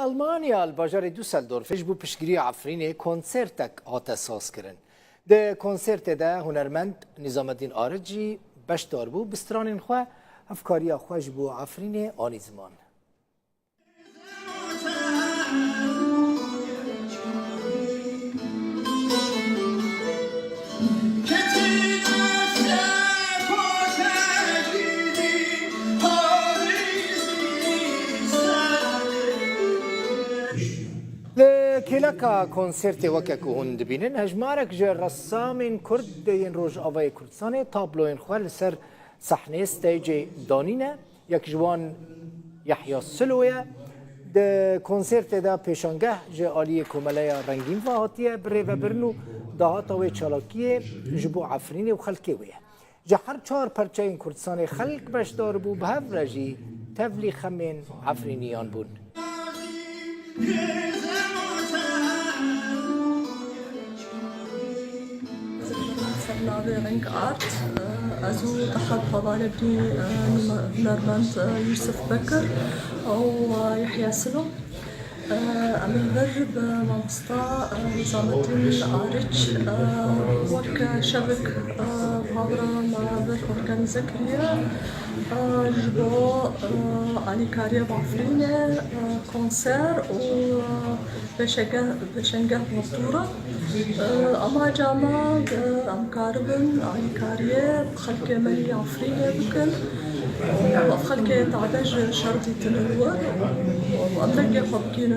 Almanya الباجار دوسلدورفش بو پشگیری عفرین کنسرتک هات ساز کرن. ده کنسرت ده هنرمند نظام الدین آرجی بشدار بو بستران خواه افکاری خوش بو عفرین آنی زمان. كلاكا كونسرتي وكاكو هون دبينن هجمارك جا رسام كرد ين روج آوای کردستان تابلوين خوال سر صحنه ستيجي دانينه يك جوان يحيى سلوية ده كونسرت ده پیشانگه جا آلي كوملايا رنگين فهاتيه بري و برنو دهاتا وي چالاكيه جبو عفرين و خلقه ويه جا هر چار پرچاين كردستان خلق بشدار بو بهف رجي تفلي خمين عفرينيان بون ناوی رنگ آرت از او تحت فضال ابني هنرمند يوسف بكر أو يحيى سلو أمن درب مامستا نظام الدين آرج وك شبك بهابرا منابر أورجانيزكريا جبو علي كاريا بعفرينة كونسر و بشنگه مطورة أما جاما أم كاربن علي كاريا بخلق مالي عفرينة بكن وخلق تعبج شرطي تنور وأمريكا خبكين